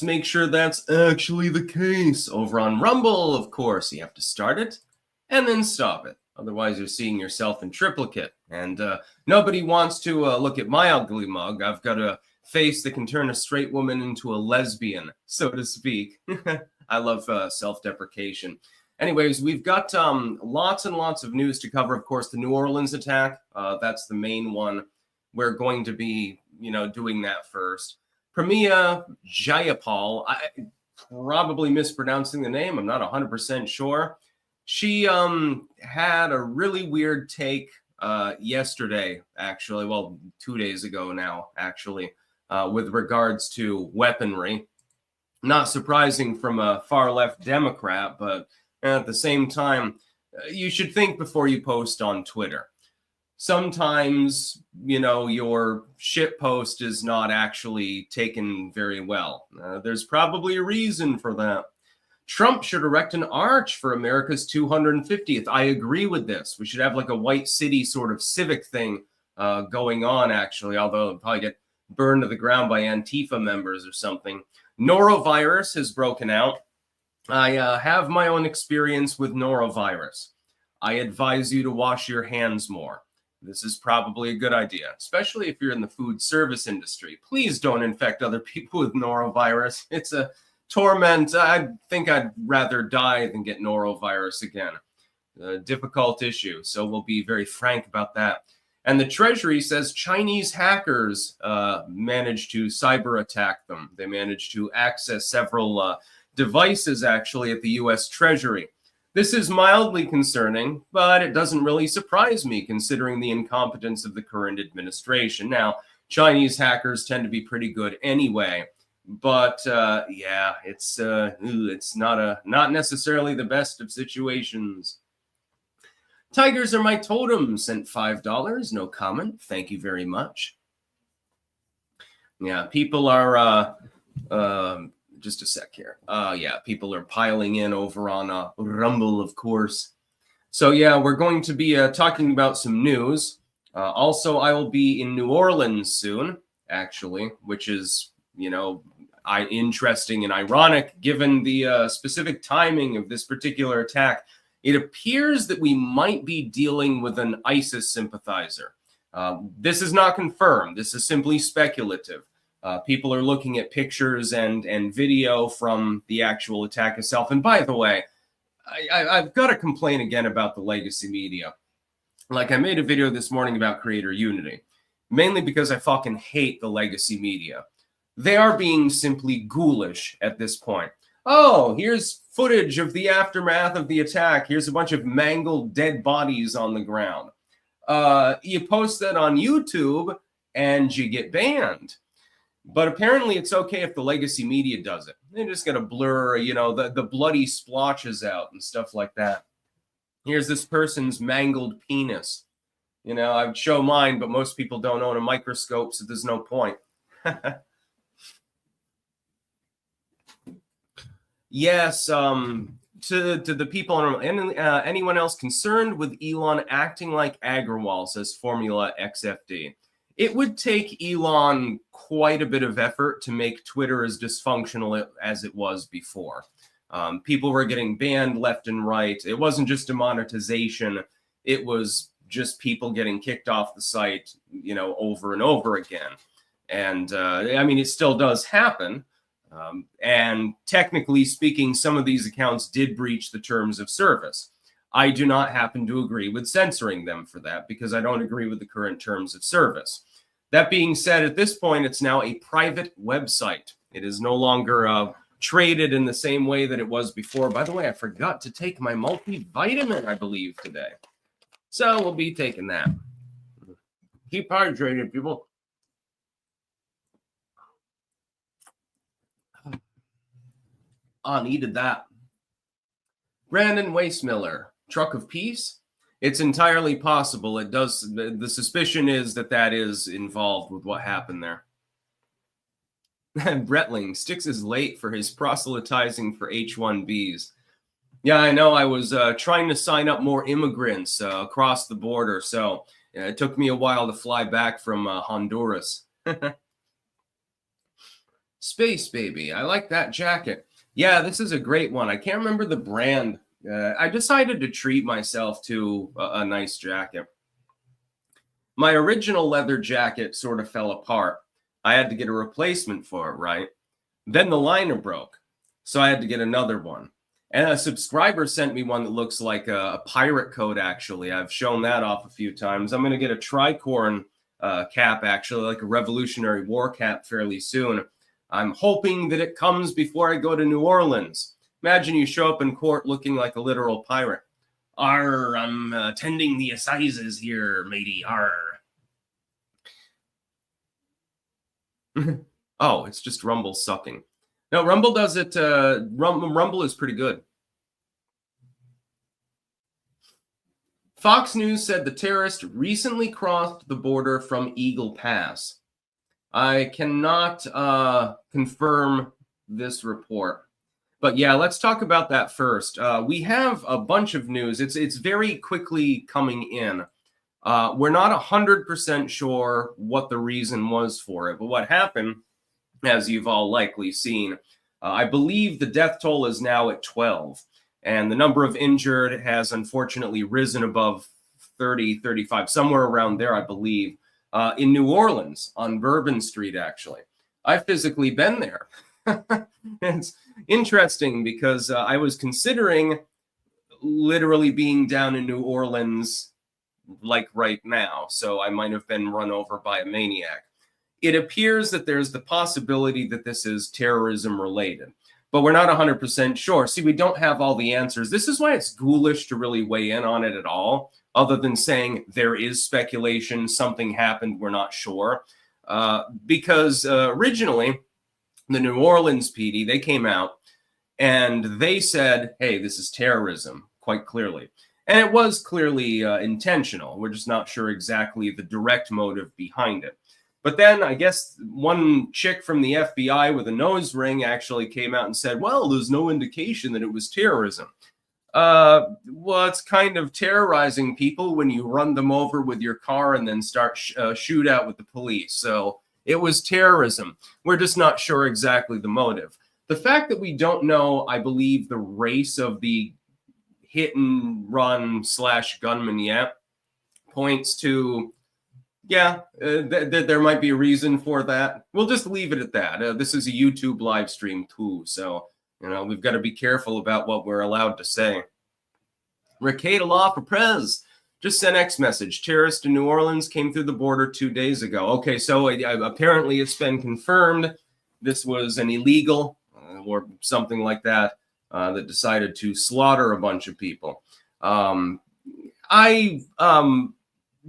make sure that's actually the case. Over on Rumble, of course, you have to start it and then stop it. Otherwise, you're seeing yourself in triplicate. And nobody wants to look at my ugly mug. I've got a face that can turn a straight woman into a lesbian, so to speak. I love self-deprecation. Anyways, we've got lots and lots of news to cover. Of course, the New Orleans attack. That's the main one. We're going to be, doing that first. Primala Jayapal, I probably mispronouncing the name. I'm not 100% sure. She had a really weird take yesterday, actually. Well, 2 days ago now, actually, with regards to weaponry. Not surprising from a far-left Democrat, but at the same time, you should think before you post on Twitter. Sometimes, your shit post is not actually taken very well. There's probably a reason for that. Trump should erect an arch for America's 250th. I agree with this. We should have like a white city sort of civic thing going on, actually, although it'll probably get burned to the ground by Antifa members or something. Norovirus has broken out. I have my own experience with norovirus. I advise you to wash your hands more. This is probably a good idea, especially if you're in the food service industry. Please don't infect other people with norovirus. It's a torment. I think I'd rather die than get norovirus again. A difficult issue, so we'll be very frank about that. And the Treasury says Chinese hackers managed to cyber attack them. They managed to access several devices, actually, at the U.S. Treasury. This is mildly concerning, but it doesn't really surprise me considering the incompetence of the current administration. Now, Chinese hackers tend to be pretty good anyway, but yeah, it's not necessarily the best of situations. Tigers are my totem, sent $5. No comment. Thank you very much. Yeah, people are just a sec here. Yeah, people are piling in over on Rumble, of course. So yeah, we're going to be talking about some news. Also, I will be in New Orleans soon, actually, which is, interesting and ironic given the specific timing of this particular attack. It appears that we might be dealing with an ISIS sympathizer. This is not confirmed. This is simply speculative. People are looking at pictures and video from the actual attack itself. And by the way, I've got to complain again about the legacy media. Like, I made a video this morning about creator unity, mainly because I fucking hate the legacy media. They are being simply ghoulish at this point. Oh, here's footage of the aftermath of the attack. Here's a bunch of mangled dead bodies on the ground. You post that on YouTube and you get banned. But apparently it's okay if the legacy media does it. They just got to blur, the bloody splotches out and stuff like that. Here's this person's mangled penis. I'd show mine, but most people don't own a microscope, so there's no point. Yes, to the people and anyone else concerned with Elon acting like Agrawal, says Formula XFD. It would take Elon quite a bit of effort to make Twitter as dysfunctional as it was before. People were getting banned left and right. It wasn't just demonetization. It was just people getting kicked off the site, over and over again. And it still does happen. And technically speaking, some of these accounts did breach the terms of service. I do not happen to agree with censoring them for that because I don't agree with the current terms of service. That being said, at this point, it's now a private website. It is no longer traded in the same way that it was before. By the way, I forgot to take my multivitamin, I believe, today. So we'll be taking that. Keep hydrated, people. Needed that. Brandon Weissmiller, Truck of Peace. It's entirely possible. It does. The suspicion is that is involved with what happened there. Bretling, Styx is late for his proselytizing for H-1Bs. Yeah, I know. I was trying to sign up more immigrants across the border, so it took me a while to fly back from Honduras. Space Baby. I like that jacket. Yeah, this is a great one. I can't remember the brand. I decided to treat myself to a nice jacket. My original leather jacket sort of fell apart. I had to get a replacement for it, right? Then the liner broke, so I had to get another one. And a subscriber sent me one that looks like a pirate coat, actually. I've shown that off a few times. I'm going to get a tricorn cap, actually, like a Revolutionary War cap fairly soon. I'm hoping that it comes before I go to New Orleans. Imagine you show up in court looking like a literal pirate. Arr, I'm attending the assizes here, matey. Arr. Oh, it's just Rumble sucking. No, Rumble does it. Rumble is pretty good. Fox News said the terrorist recently crossed the border from Eagle Pass. I cannot confirm this report. But yeah, let's talk about that first. We have a bunch of news. It's very quickly coming in. We're not 100% sure what the reason was for it, but what happened, as you've all likely seen, I believe the death toll is now at 12, and the number of injured has unfortunately risen above 30, 35, somewhere around there, I believe, in New Orleans on Bourbon Street, actually. I've physically been there. It's interesting because I was considering literally being down in New Orleans like right now, so I might have been run over by a maniac. It appears that there's the possibility that this is terrorism related, but we're not 100% sure. See, we don't have all the answers. This is why it's ghoulish to really weigh in on it at all, other than saying there is speculation, something happened, we're not sure. Because originally, the New Orleans PD, they came out and they said, hey, this is terrorism, quite clearly. And it was clearly intentional. We're just not sure exactly the direct motive behind it. But then I guess one chick from the FBI with a nose ring actually came out and said, well, there's no indication that it was terrorism. Well, it's kind of terrorizing people when you run them over with your car and then start shootout with the police. So it was terrorism. We're just not sure exactly the motive. The fact that we don't know, I believe, the race of the hit and run / gunman yet points to, yeah, there might be a reason for that. We'll just leave it at that. This is a YouTube live stream too, so we've got to be careful about what we're allowed to say. Ricada Law for Prez just sent X message. Terrorist in New Orleans came through the border 2 days ago. Okay, so apparently it's been confirmed this was an illegal or something like that that decided to slaughter a bunch of people. I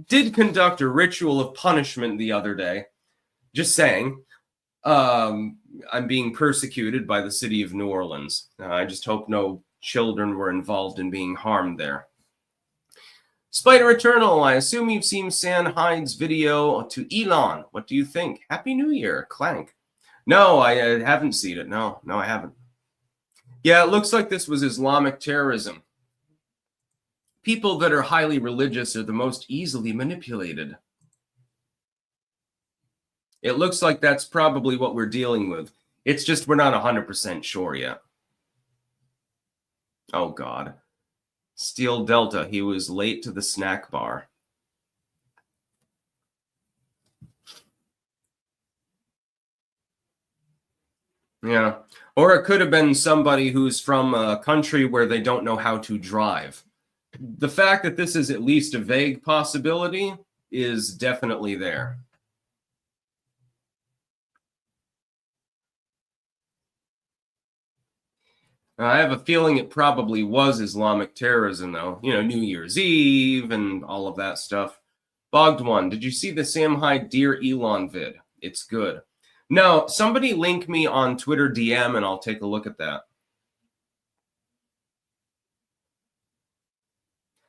did conduct a ritual of punishment the other day. Just saying. I'm being persecuted by the city of New Orleans. I just hope no children were involved in being harmed there. Spider Eternal, I assume you've seen San Hyde's video to Elon. What do you think? Happy New Year, Clank. No, I haven't seen it. No, I haven't. Yeah, it looks like this was Islamic terrorism. People that are highly religious are the most easily manipulated. It looks like that's probably what we're dealing with. It's just we're not 100% sure yet. Oh, God. Steel Delta, he was late to the snack bar. Yeah. Or it could have been somebody who's from a country where they don't know how to drive. The fact that this is at least a vague possibility is definitely there. I have a feeling it probably was Islamic terrorism, though. New Year's Eve and all of that stuff. Bogged One, did you see the Sam Hyde Dear Elon vid? It's good. No, somebody link me on Twitter DM and I'll take a look at that.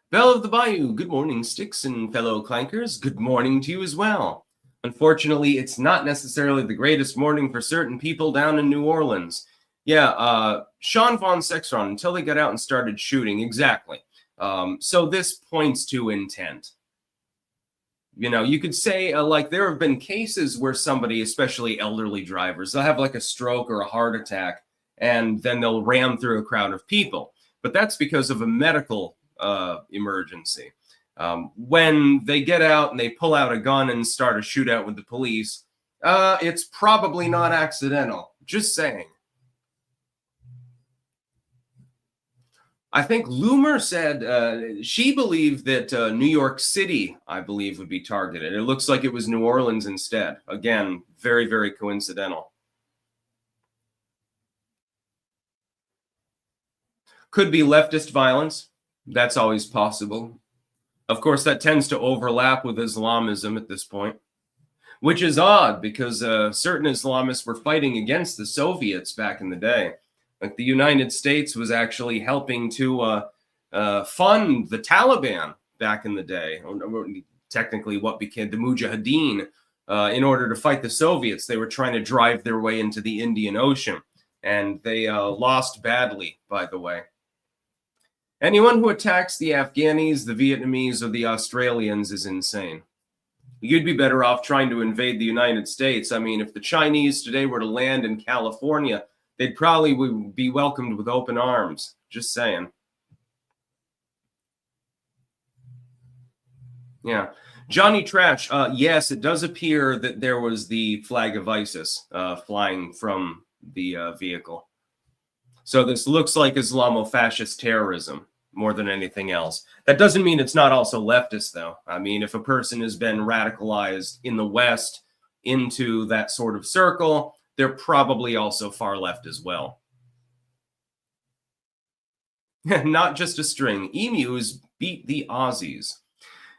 Belle of the Bayou, good morning, Sticks and fellow clankers. Good morning to you as well. Unfortunately, it's not necessarily the greatest morning for certain people down in New Orleans. Yeah, Sean Von Sexron, until they got out and started shooting. Exactly. So this points to intent. You could say like there have been cases where somebody, especially elderly drivers, they'll have like a stroke or a heart attack, and then they'll ram through a crowd of people. But that's because of a medical emergency. When they get out and they pull out a gun and start a shootout with the police, it's probably not accidental. Just saying. I think Loomer said she believed that New York City, I believe, would be targeted. It looks like it was New Orleans instead. Again, very, very coincidental. Could be leftist violence. That's always possible. Of course, that tends to overlap with Islamism at this point, which is odd because certain Islamists were fighting against the Soviets back in the day. Like the United States was actually helping to fund the Taliban back in the day, or technically what became the Mujahideen, in order to fight the Soviets. They were trying to drive their way into the Indian Ocean, and they lost badly, by the way. Anyone who attacks the Afghanis, the Vietnamese, or the Australians is insane. You'd be better off trying to invade the United States. I mean, if the Chinese today were to land in California, they'd probably be welcomed with open arms. Just saying. Yeah. Johnny Trash, yes, it does appear that there was the flag of ISIS flying from the vehicle. So this looks like Islamo-fascist terrorism more than anything else. That doesn't mean it's not also leftist, though. I mean, if a person has been radicalized in the West into that sort of circle, they're probably also far left as well. Not just a string. Emus beat the Aussies.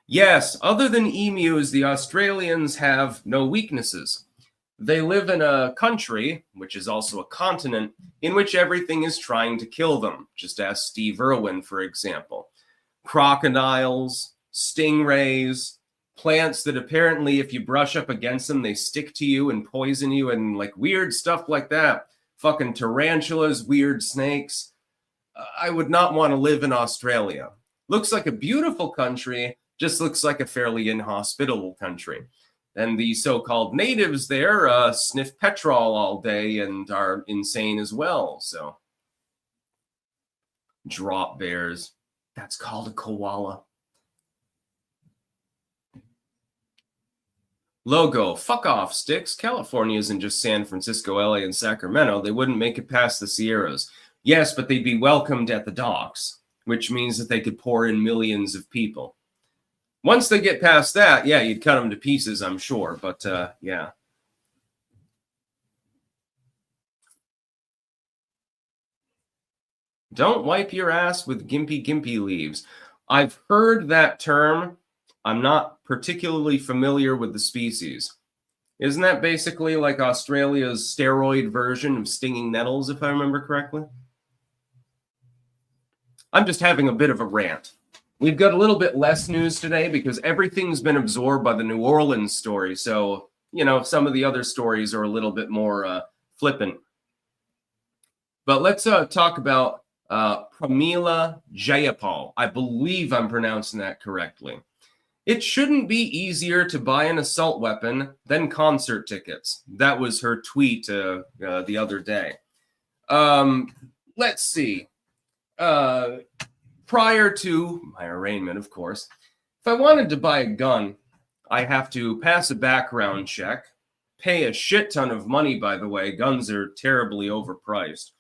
Yes, other than emus, the Australians have no weaknesses. They live in a country, which is also a continent, in which everything is trying to kill them. Just ask Steve Irwin, for example. Crocodiles, stingrays, plants that apparently if you brush up against them, they stick to you and poison you, and like weird stuff like that. Fucking tarantulas, weird snakes. I would not want to live in Australia. Looks like a beautiful country, just looks like a fairly inhospitable country. And the so-called natives there sniff petrol all day and are insane as well. So, drop bears. That's called a koala. Logo, fuck off, Sticks. California isn't just San Francisco, LA, and Sacramento. They wouldn't make it past the Sierras. Yes, but they'd be welcomed at the docks, which means that they could pour in millions of people. Once they get past that, yeah, you'd cut them to pieces, I'm sure. But, yeah. Don't wipe your ass with gimpy leaves. I've heard that term. I'm not particularly familiar with the species. Isn't that basically like Australia's steroid version of stinging nettles, if I remember correctly? I'm just having a bit of a rant. We've got a little bit less news today because everything's been absorbed by the New Orleans story. So, some of the other stories are a little bit more flippant. But let's talk about Primala Jayapal. I believe I'm pronouncing that correctly. It shouldn't be easier to buy an assault weapon than concert tickets. That was her tweet the other day. Let's see. Prior to my arraignment, of course, if I wanted to buy a gun, I have to pass a background check, pay a shit ton of money, by the way. Guns are terribly overpriced.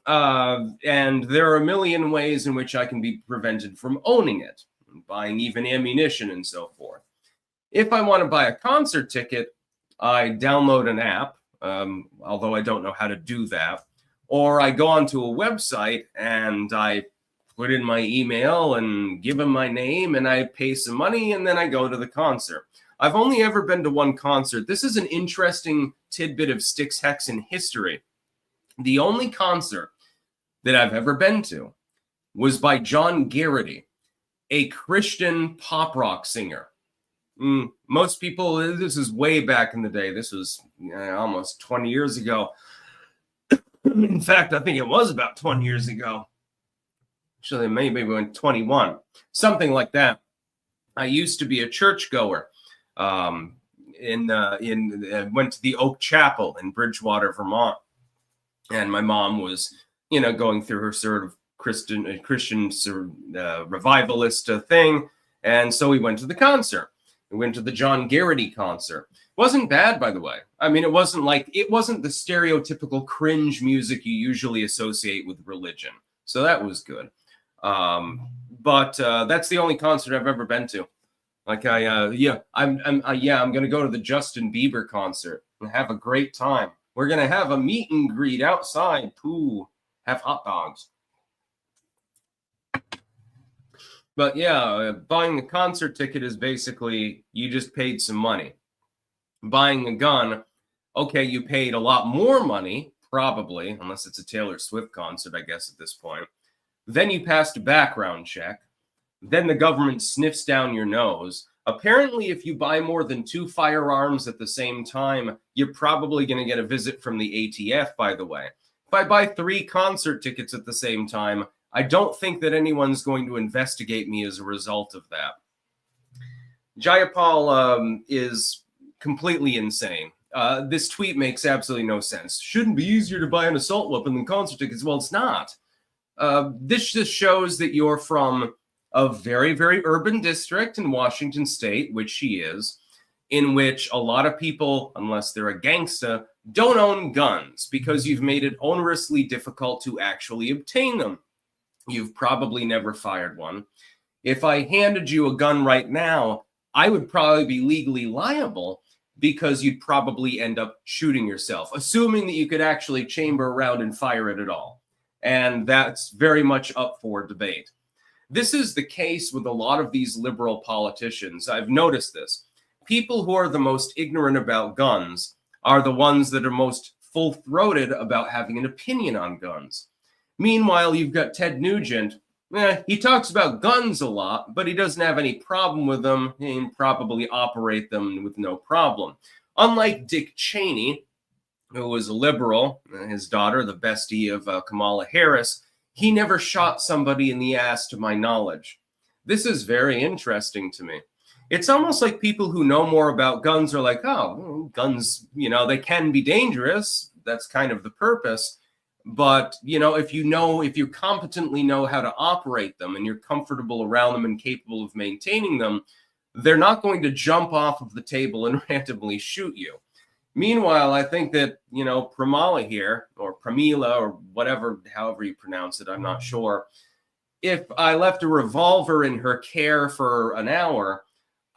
And there are a million ways in which I can be prevented from owning it, buying even ammunition and so forth. If I want to buy a concert ticket, I download an app, although I don't know how to do that, or I go onto a website and I put in my email and give them my name and I pay some money and then I go to the concert. I've only ever been to one concert. This is an interesting tidbit of Styx Hexen history. The only concert that I've ever been to was by John Garrity, a Christian pop rock singer. Most people, this is way back in the day. This was almost 20 years ago. In fact, I think it was about 20 years ago. Actually, maybe when 21, something like that. I used to be a churchgoer. Went to the Oak Chapel in Bridgewater, Vermont, and my mom was, going through her sort of Christian revivalist thing, and so we went to the concert. We went to the John Garrity concert. Wasn't bad, by the way. I mean, it wasn't the stereotypical cringe music you usually associate with religion, so that was good. But that's the only concert I've ever been to. Like I'm gonna go to the Justin Bieber concert and have a great time. We're gonna have a meet and greet outside. Pooh, have hot dogs. But yeah, buying a concert ticket is basically you just paid some money. Buying a gun, okay, you paid a lot more money, probably, unless it's a Taylor Swift concert, I guess, at this point. Then you passed a background check. Then the government sniffs down your nose. Apparently, if you buy more than 2 firearms at the same time, you're probably going to get a visit from the ATF, by the way. If I buy 3 concert tickets at the same time, I don't think that anyone's going to investigate me as a result of that. Jayapal is completely insane. This tweet makes absolutely no sense. Shouldn't be easier to buy an assault weapon than concert tickets. Well, it's not. This just shows that you're from a very, very urban district in Washington state, which she is, in which a lot of people, unless they're a gangsta, don't own guns because you've made it onerously difficult to actually obtain them. You've probably never fired one. If I handed you a gun right now, I would probably be legally liable because you'd probably end up shooting yourself, assuming that you could actually chamber a round and fire it at all. And that's very much up for debate. This is the case with a lot of these liberal politicians. I've noticed this. People who are the most ignorant about guns are the ones that are most full-throated about having an opinion on guns. Meanwhile, you've got Ted Nugent. He talks about guns a lot, but he doesn't have any problem with them. He can probably operate them with no problem. Unlike Dick Cheney, who was a liberal, his daughter, the bestie of Kamala Harris, he never shot somebody in the ass to my knowledge. This is very interesting to me. It's almost like people who know more about guns are like, oh, guns, they can be dangerous. That's kind of the purpose. But, if you competently know how to operate them and you're comfortable around them and capable of maintaining them, they're not going to jump off of the table and randomly shoot you. Meanwhile, I think that, Primala here, or Primila, or whatever, however you pronounce it, I'm not sure. If I left a revolver in her care for an hour,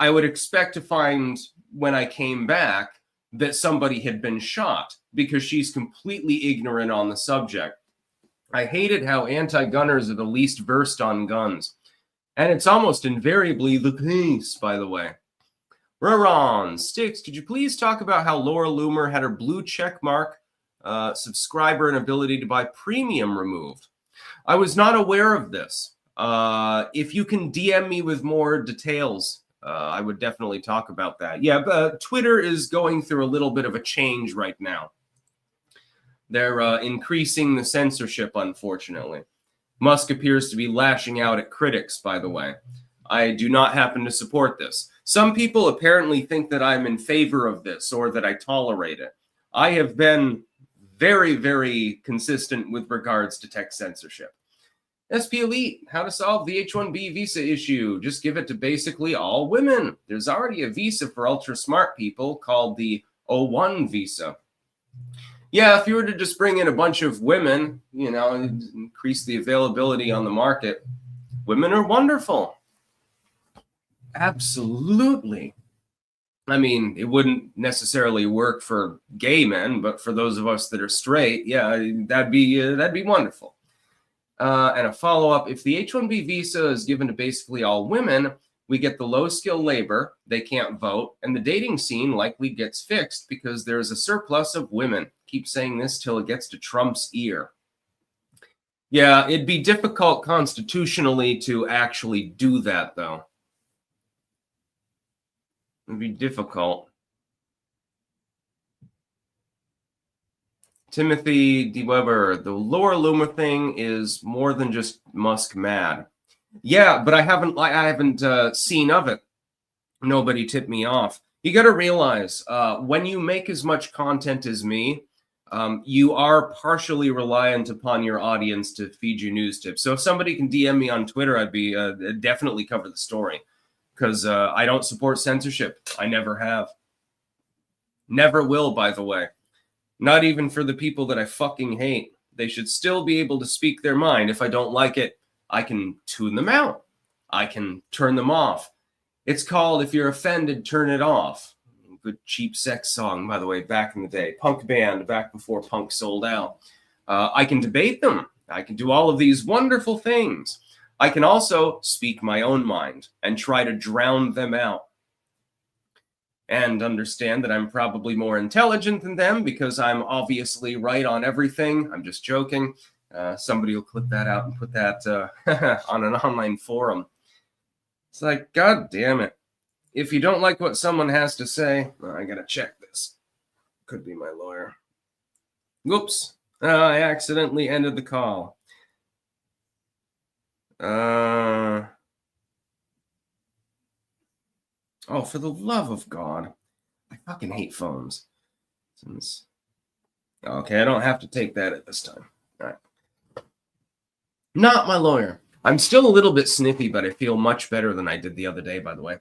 I would expect to find when I came back that somebody had been shot because she's completely ignorant on the subject. I hated how anti-gunners are the least versed on guns. And it's almost invariably the case, by the way. Raron, Sticks, could you please talk about how Laura Loomer had her blue check mark, subscriber, and ability to buy premium removed? I was not aware of this. If you can DM me with more details, I would definitely talk about that. Yeah, but Twitter is going through a little bit of a change right now. They're increasing the censorship, unfortunately. Musk appears to be lashing out at critics, by the way. I do not happen to support this. Some people apparently think that I'm in favor of this or that I tolerate it. I have been very, very consistent with regards to tech censorship. SP Elite, how to solve the H-1B visa issue. Just give it to basically all women. There's already a visa for ultra smart people called the O1 visa. Yeah, if you were to just bring in a bunch of women, and increase the availability on the market, women are wonderful. Absolutely. I mean, it wouldn't necessarily work for gay men, but for those of us that are straight, yeah, that'd be wonderful. And a follow-up, if the H-1B visa is given to basically all women, we get the low-skill labor, they can't vote, and the dating scene likely gets fixed because there's a surplus of women. Keep saying this till it gets to Trump's ear. Yeah, it'd be difficult constitutionally to actually do that, though. It'd be difficult. Timothy D. Weber, the Laura Loomer thing is more than just Musk mad. Yeah, but I haven't seen of it. Nobody tipped me off. You got to realize when you make as much content as me, you are partially reliant upon your audience to feed you news tips. So if somebody can DM me on Twitter, I'd be definitely cover the story, because I don't support censorship. I never have. Never will, by the way. Not even for the people that I fucking hate. They should still be able to speak their mind. If I don't like it, I can tune them out. I can turn them off. It's called If You're Offended, Turn It Off. Good cheap sex song, by the way, back in the day. Punk band, back before punk sold out. I can debate them. I can do all of these wonderful things. I can also speak my own mind and try to drown them out. And understand that I'm probably more intelligent than them because I'm obviously right on everything. I'm just joking. Somebody will clip that out and put that on an online forum. It's like, God damn it. If you don't like what someone has to say, I gotta check this. Could be my lawyer. Whoops. I accidentally ended the call. Oh, for the love of God. I fucking hate phones. Okay, I don't have to take that at this time. All right. Not my lawyer. I'm still a little bit sniffy, but I feel much better than I did the other day, by the way.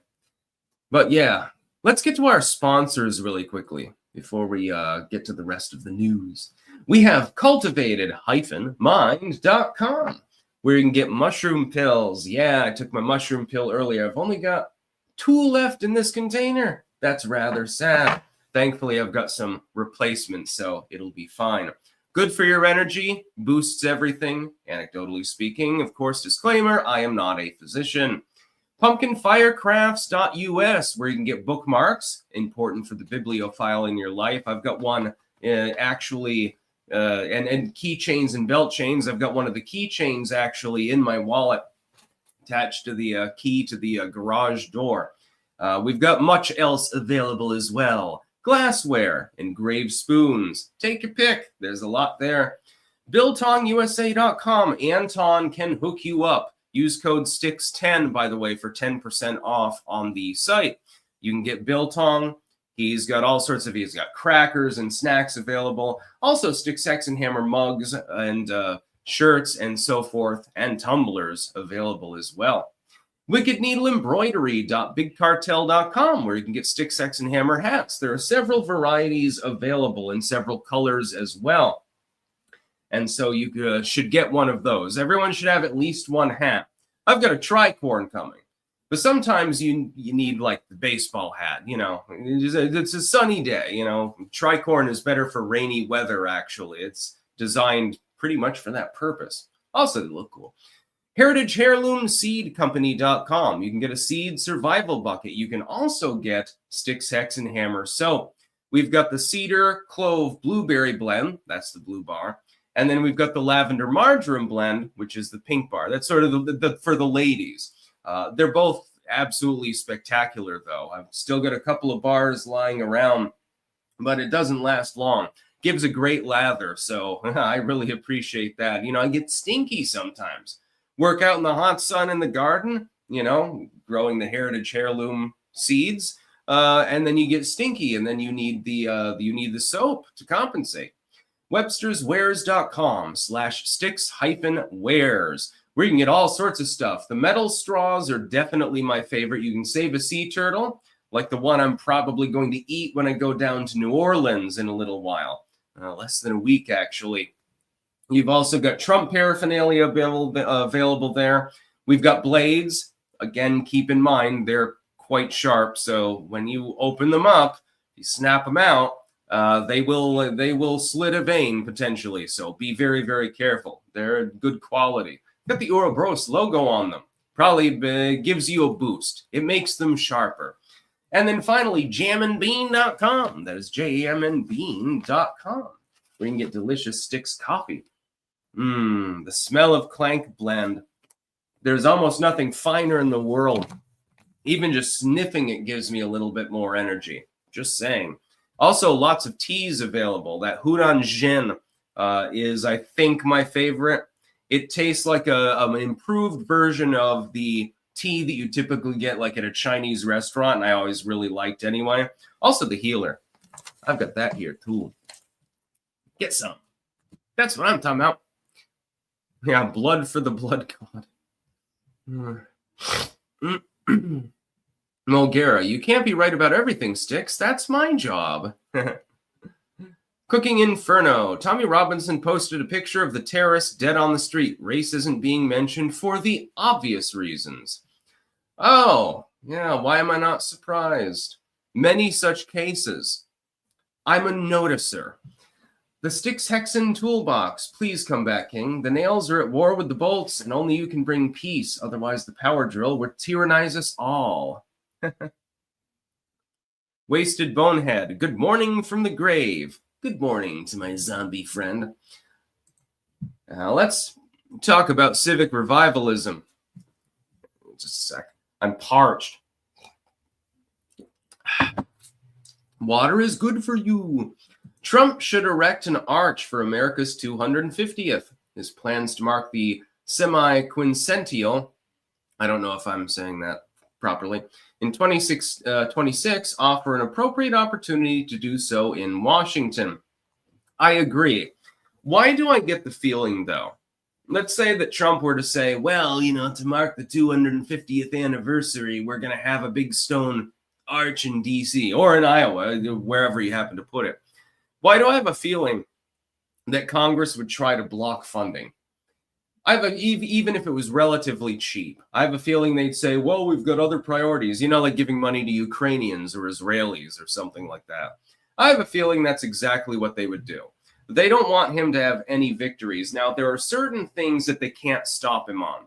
But yeah, let's get to our sponsors really quickly before we get to the rest of the news. We have cultivated-mind.com, where you can get mushroom pills. Yeah, I took my mushroom pill earlier. I've only got 2 left in this container. That's rather sad. Thankfully, I've got some replacements, so it'll be fine. Good for your energy, boosts everything. Anecdotally speaking, of course, disclaimer, I am not a physician. Pumpkinfirecrafts.us, where you can get bookmarks, important for the bibliophile in your life. I've got one actually, and keychains and belt chains. I've got one of the keychains actually in my wallet, attached to the key to the garage door. We've got much else available as well. Glassware, engraved spoons. Take your pick. There's a lot there. BiltongUSA.com. Anton can hook you up. Use code STIX10, by the way, for 10% off on the site. You can get Biltong. He's got all sorts of, he's got crackers and snacks available. Also Stick, Sex, and Hammer mugs and shirts and so forth, and tumblers available as well. Wicked Needle Embroidery.bigcartel.com, where you can get Stick, Sex, and Hammer hats. There are several varieties available in several colors as well. And so you should get one of those. Everyone should have at least one hat. I've got a tricorn coming. But sometimes you need like the baseball hat, you know. It's a sunny day, you know. Tricorn is better for rainy weather, actually. It's designed pretty much for that purpose. Also, they look cool. HeritageHeirloomSeedCompany.com. You can get a seed survival bucket. You can also get Stick, Sex, and Hammer soap. We've got the cedar, clove, blueberry blend. That's the blue bar. And then we've got the lavender marjoram blend, which is the pink bar. That's sort of the for the ladies. They're both absolutely spectacular, though. I've still got a couple of bars lying around, but it doesn't last long. Gives a great lather, so I really appreciate that. You know, I get stinky sometimes. Work out in the hot sun in the garden, you know, growing the Heritage Heirloom seeds, and then you get stinky, and then you need the soap to compensate. Webster'sWares.com/sticks-wares, where you can get all sorts of stuff. The metal straws are definitely my favorite. You can save a sea turtle, like the one I'm probably going to eat when I go down to New Orleans in a little while. Less than a week, actually. You've also got Trump paraphernalia available there. We've got blades. Again, keep in mind, they're quite sharp. So when you open them up, you snap them out, they will slit a vein potentially. So be very, very careful. They're good quality. Got the Ouroboros logo on them. Probably gives you a boost. It makes them sharper. And then finally, jamandbean.com. That is jamandbean.com, where you can get delicious Sticks coffee. The smell of Clank blend. There's almost nothing finer in the world. Even just sniffing it gives me a little bit more energy. Just saying. Also, lots of teas available. That Hunan Jin is, I think, my favorite. It tastes like an improved version of the tea that you typically get like at a Chinese restaurant, and I always really liked anyway. Also the healer. I've got that here too. Get some. That's what I'm talking about. Yeah, blood for the blood god. Mulgara, you can't be right about everything, Sticks. That's my job. Cooking Inferno. Tommy Robinson posted a picture of the terrorist dead on the street. Race isn't being mentioned for the obvious reasons. Oh, yeah, why am I not surprised? Many such cases. I'm a noticer. The Styx Hexen toolbox. Please come back, King. The nails are at war with the bolts, and only you can bring peace. Otherwise, the power drill would tyrannize us all. Wasted Bonehead. Good morning from the grave. Good morning to my zombie friend. Let's talk about civic revivalism. Just a sec. I'm parched. Water is good for you. Trump should erect an arch for America's 250th. His plans to mark the semi-quincentennial, I don't know if I'm saying that properly, in 26 offer an appropriate opportunity to do so in Washington. I agree. Why do I get the feeling, though? Let's say that Trump were to say, well, to mark the 250th anniversary, we're going to have a big stone arch in D.C. or in Iowa, wherever you happen to put it. Why do I have a feeling that Congress would try to block funding? Even if it was relatively cheap, I have a feeling they'd say, well, we've got other priorities, like giving money to Ukrainians or Israelis or something like that. I have a feeling that's exactly what they would do. They don't want him to have any victories. Now, there are certain things that they can't stop him on.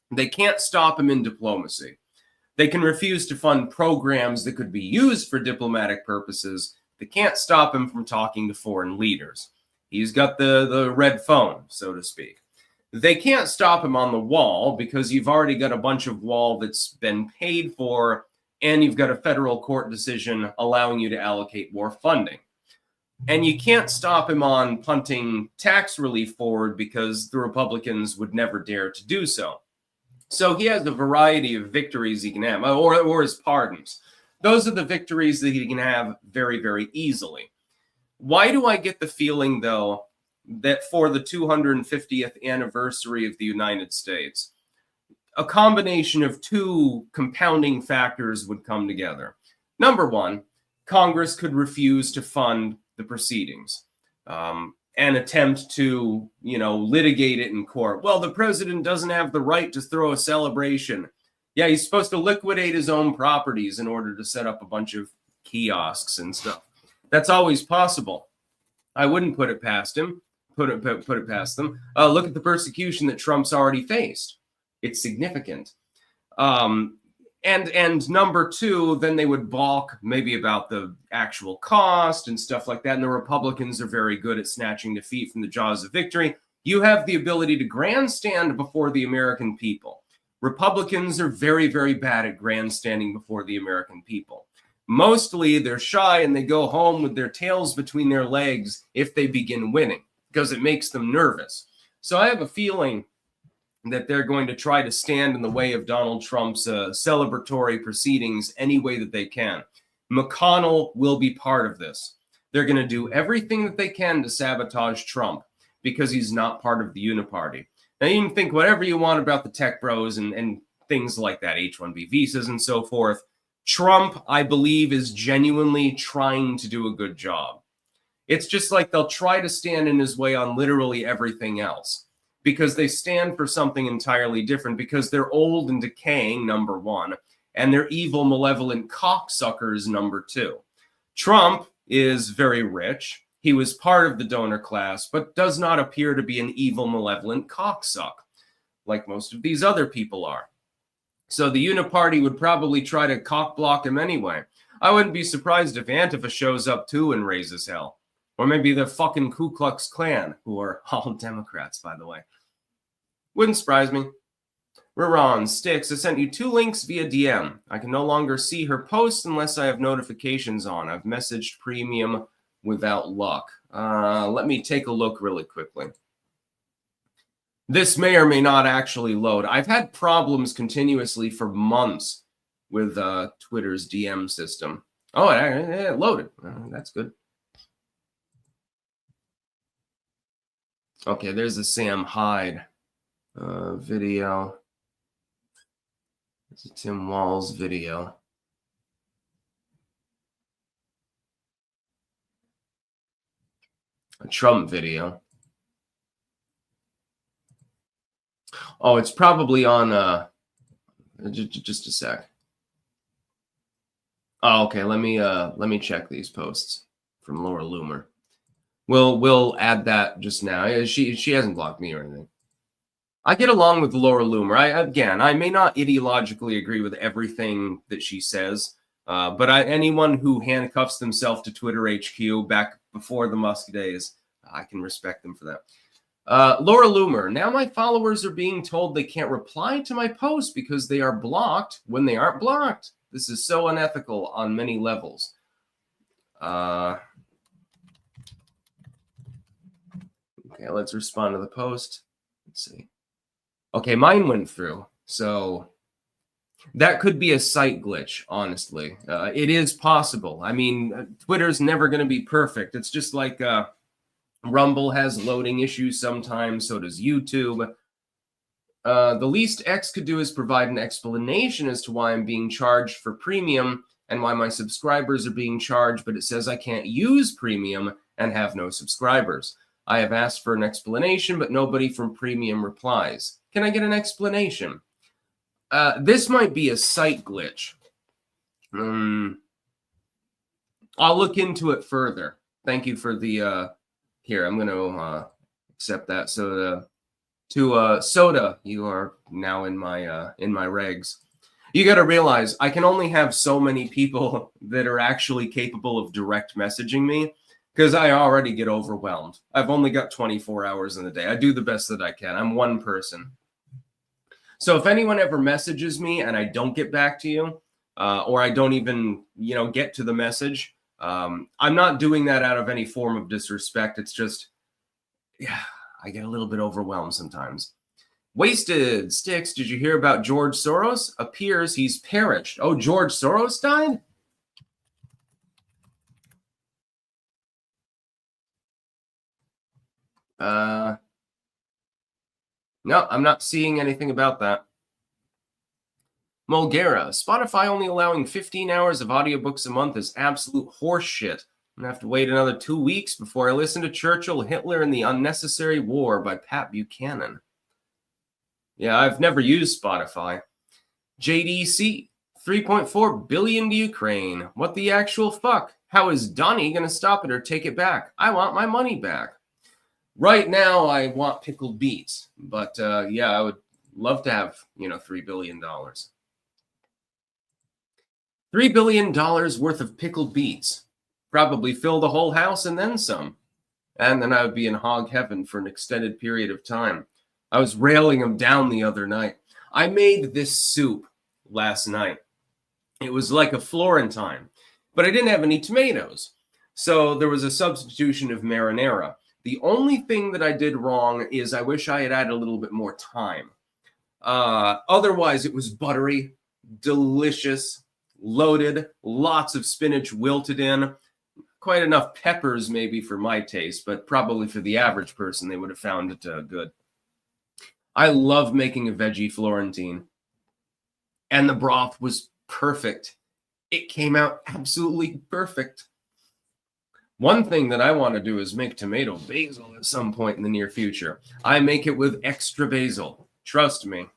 They can't stop him in diplomacy. They can refuse to fund programs that could be used for diplomatic purposes. They can't stop him from talking to foreign leaders. He's got the red phone, so to speak. They can't stop him on the wall because you've already got a bunch of wall that's been paid for, and you've got a federal court decision allowing you to allocate more funding. And you can't stop him on punting tax relief forward because the Republicans would never dare to do so. So he has a variety of victories he can have, or his pardons. Those are the victories that he can have very, very easily. Why do I get the feeling, though, that for the 250th anniversary of the United States, a combination of two compounding factors would come together? Number one, Congress could refuse to fund the proceedings and attempt to, litigate it in court. Well, the president doesn't have the right to throw a celebration. Yeah, he's supposed to liquidate his own properties in order to set up a bunch of kiosks and stuff. That's always possible. I wouldn't put it past him. Put it past them. Look at the persecution that Trump's already faced. It's significant. And number two, then they would balk maybe about the actual cost and stuff like that. And the Republicans are very good at snatching defeat from the jaws of victory. You have the ability to grandstand before the American people. Republicans are very, very bad at grandstanding before the American people. Mostly they're shy and they go home with their tails between their legs if they begin winning, because it makes them nervous. So I have a feeling that they're going to try to stand in the way of Donald Trump's celebratory proceedings any way that they can. McConnell will be part of this. They're going to do everything that they can to sabotage Trump because he's not part of the uniparty. Now, you can think whatever you want about the tech bros and things like that, H-1B visas and so forth. Trump, I believe, is genuinely trying to do a good job. It's just like they'll try to stand in his way on literally everything else because they stand for something entirely different, because they're old and decaying, number one, and they're evil, malevolent cocksuckers, number two. Trump is very rich. He was part of the donor class, but does not appear to be an evil, malevolent cocksuck like most of these other people are. So the uniparty would probably try to cockblock him anyway. I wouldn't be surprised if Antifa shows up too and raises hell. Or maybe the fucking Ku Klux Klan, who are all Democrats, by the way. Wouldn't surprise me. Raron, Sticks, I sent you 2 links via DM. I can no longer see her posts unless I have notifications on. I've messaged Premium without luck. Let me take a look really quickly. This may or may not actually load. I've had problems continuously for months with Twitter's DM system. Oh, it loaded. That's good. Okay, there's a Sam Hyde video. It's a Tim Walz video. A Trump video. Oh, it's probably on just a sec. Oh, okay. Let me check these posts from Laura Loomer. We'll add that just now. She hasn't blocked me or anything. I get along with Laura Loomer. I may not ideologically agree with everything that she says, but anyone who handcuffs themselves to Twitter HQ back before the Musk days, I can respect them for that. Laura Loomer. Now my followers are being told they can't reply to my posts because they are blocked when they aren't blocked. This is so unethical on many levels. Okay, let's respond to the post. Let's see. Okay, mine went through. So that could be a site glitch, honestly. It is possible. I mean, Twitter's never going to be perfect. It's just like Rumble has loading issues sometimes. So does YouTube. The least X could do is provide an explanation as to why I'm being charged for premium and why my subscribers are being charged, but it says I can't use premium and have no subscribers. I have asked for an explanation, but nobody from premium replies. Can I get an explanation? This might be a site glitch. I'll look into it further. Thank you for the here. I'm going to accept that. So Soda, you are now in my regs. You got to realize I can only have so many people that are actually capable of direct messaging me because I already get overwhelmed. I've only got 24 hours in the day. I do the best that I can. I'm one person. So if anyone ever messages me and I don't get back to you, or I don't even, get to the message, I'm not doing that out of any form of disrespect. It's just, I get a little bit overwhelmed sometimes. Wasted Sticks, did you hear about George Soros? Appears he's perished. Oh, George Soros died? No, I'm not seeing anything about that. Mulgera, Spotify only allowing 15 hours of audiobooks a month is absolute horseshit. I'm going to have to wait another 2 weeks before I listen to Churchill, Hitler, and the Unnecessary War by Pat Buchanan. Yeah, I've never used Spotify. JDC, 3.4 billion to Ukraine. What the actual fuck? How is Donnie going to stop it or take it back? I want my money back. Right now, I want pickled beets. But yeah, I would love to have, $3 billion. $3 billion worth of pickled beets. Probably fill the whole house and then some. And then I would be in hog heaven for an extended period of time. I was railing them down the other night. I made this soup last night. It was like a Florentine, but I didn't have any tomatoes. So there was a substitution of marinara. The only thing that I did wrong is I wish I had added a little bit more thyme. Otherwise, it was buttery, delicious, loaded, lots of spinach wilted in. Quite enough peppers maybe for my taste, but probably for the average person, they would have found it good. I love making a veggie Florentine. And the broth was perfect. It came out absolutely perfect. One thing that I want to do is make tomato basil at some point in the near future. I make it with extra basil. Trust me.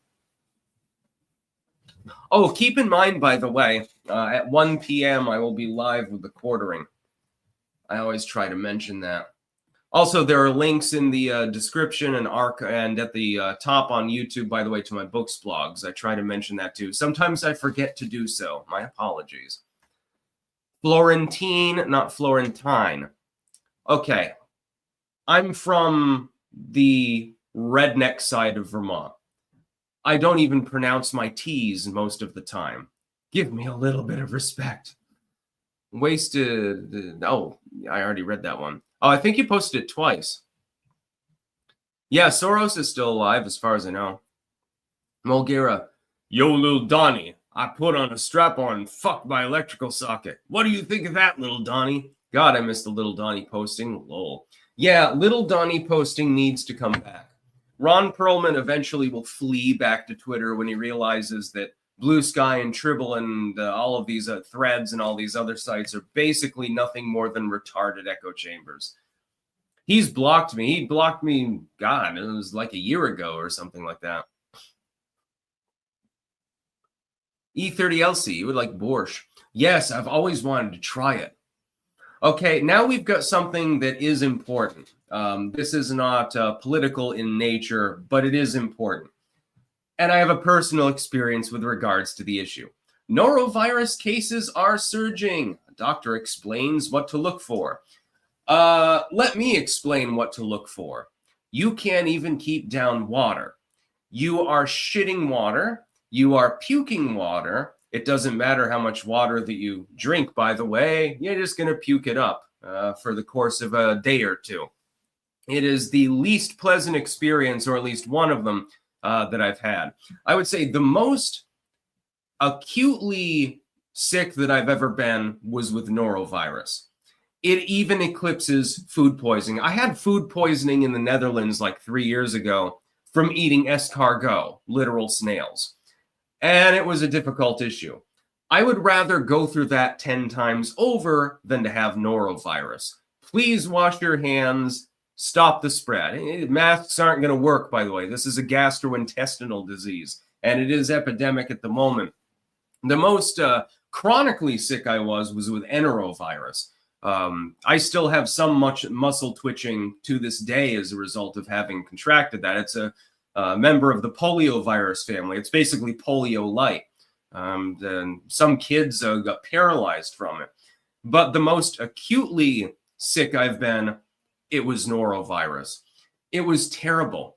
Oh, keep in mind, by the way, at 1 p.m. I will be live with the quartering. I always try to mention that. Also, there are links in the description and at the top on YouTube, by the way, to my books blogs. I try to mention that too. Sometimes I forget to do so. My apologies. Florentine, not Florentine. Okay. I'm from the redneck side of Vermont. I don't even pronounce my T's most of the time. Give me a little bit of respect. Wasted. Oh, I already read that one. Oh, I think you posted it twice. Yeah, Soros is still alive, as far as I know. Mulgira, yo, little Donnie, I put on a strap-on and fucked my electrical socket. What do you think of that, little Donnie? God, I miss the little Donnie posting. Lol. Yeah, little Donnie posting needs to come back. Ron Perlman eventually will flee back to Twitter when he realizes that Blue Sky and Tribble and all of these threads and all these other sites are basically nothing more than retarded echo chambers. He's blocked me. He blocked me, God, it was like a year ago or something like that. E30LC, you would like borscht. Yes, I've always wanted to try it. Okay, now we've got something that is important. This is not political in nature, but it is important. And I have a personal experience with regards to the issue. Norovirus cases are surging. A doctor explains what to look for. Let me explain what to look for. You can't even keep down water. You are shitting water. You are puking water. It doesn't matter how much water that you drink, by the way. You're just going to puke it up for the course of a day or two. It is the least pleasant experience, or at least one of them, that I've had. I would say the most acutely sick that I've ever been was with norovirus. It even eclipses food poisoning. I had food poisoning in the Netherlands like 3 years ago from eating escargot, literal snails. And it was a difficult issue. I would rather go through that 10 times over than to have norovirus. Please wash your hands. Stop the spread. Masks aren't going to work, by the way. This is a gastrointestinal disease, and it is epidemic at the moment. The most chronically sick I was with enterovirus. I still have some muscle twitching to this day as a result of having contracted that. It's a member of the poliovirus family. It's basically polio-like. And some kids got paralyzed from it. But the most acutely sick I've been, it was norovirus. It was terrible.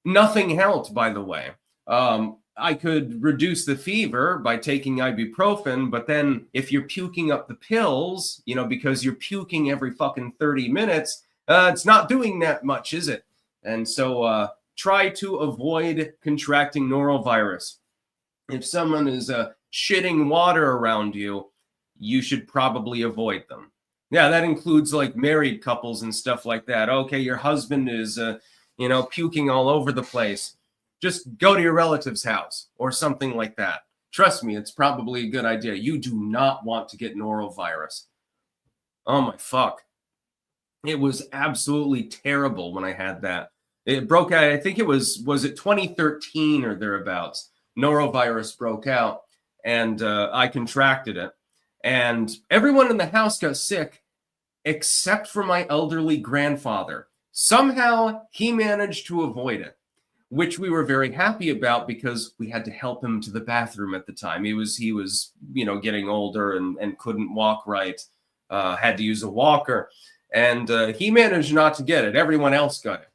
Nothing helped, by the way. I could reduce the fever by taking ibuprofen, but then if you're puking up the pills, because you're puking every fucking 30 minutes, it's not doing that much, is it? And so try to avoid contracting norovirus. If someone is shitting water around you, you should probably avoid them. Yeah, that includes like married couples and stuff like that. Okay, your husband is, puking all over the place. Just go to your relative's house or something like that. Trust me, it's probably a good idea. You do not want to get norovirus. Oh my fuck. It was absolutely terrible when I had that. It broke out, I think it was it 2013 or thereabouts? Norovirus broke out and I contracted it. And everyone in the house got sick except for my elderly grandfather. Somehow he managed to avoid it, which we were very happy about because we had to help him to the bathroom at the time. He was getting older and couldn't walk right, had to use a walker. And he managed not to get it. Everyone else got it.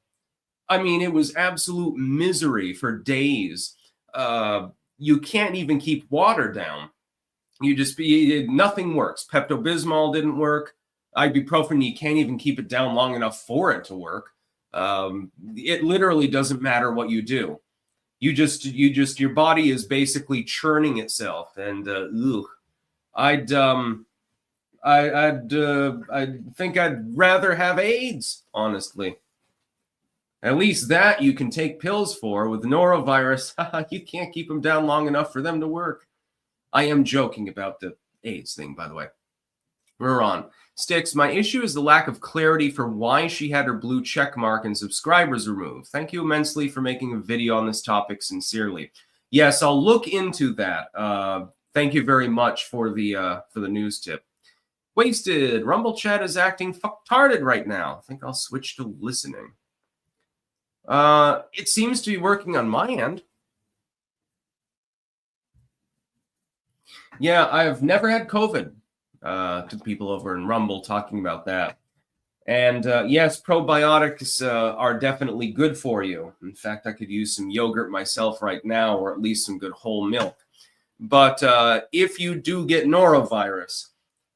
I mean, it was absolute misery for days. You can't even keep water down. Nothing works. Pepto-Bismol didn't work. Ibuprofen, you can't even keep it down long enough for it to work. It literally doesn't matter what you do. Your body is basically churning itself. And I think I'd rather have AIDS, honestly. At least that you can take pills for. With norovirus, you can't keep them down long enough for them to work. I am joking about the AIDS thing, by the way. We're on. Sticks, my issue is the lack of clarity for why she had her blue check mark and subscribers removed. Thank you immensely for making a video on this topic, sincerely. Yes, I'll look into that. Thank you very much for the news tip. Wasted. Rumble chat is acting fucktarded right now. I think I'll switch to listening. It seems to be working on my end. Yeah, I've never had COVID. To people over in Rumble talking about that. And yes, probiotics are definitely good for you. In fact, I could use some yogurt myself right now, or at least some good whole milk. But if you do get norovirus,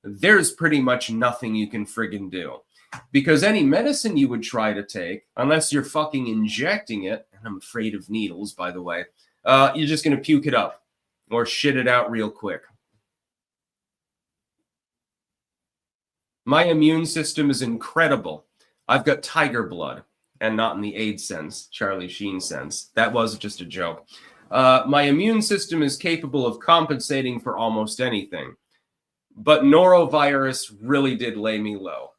there's pretty much nothing you can friggin' do. Because any medicine you would try to take, unless you're fucking injecting it, and I'm afraid of needles, by the way, you're just going to puke it up or shit it out real quick. My immune system is incredible. I've got tiger blood, and not in the AIDS sense, Charlie Sheen sense. That was just a joke. My immune system is capable of compensating for almost anything. But norovirus really did lay me low.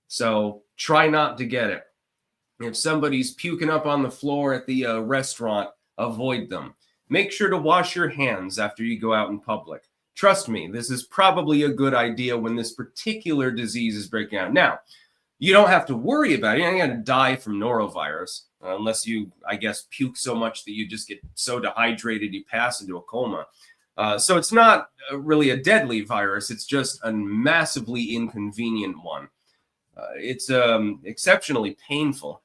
So try not to get it. If somebody's puking up on the floor at the restaurant, avoid them. Make sure to wash your hands after you go out in public. Trust me, this is probably a good idea when this particular disease is breaking out. Now, you don't have to worry about it. You're not going to die from norovirus unless you, I guess, puke so much that you just get so dehydrated you pass into a coma. So it's not really a deadly virus. It's just a massively inconvenient one. It's exceptionally painful.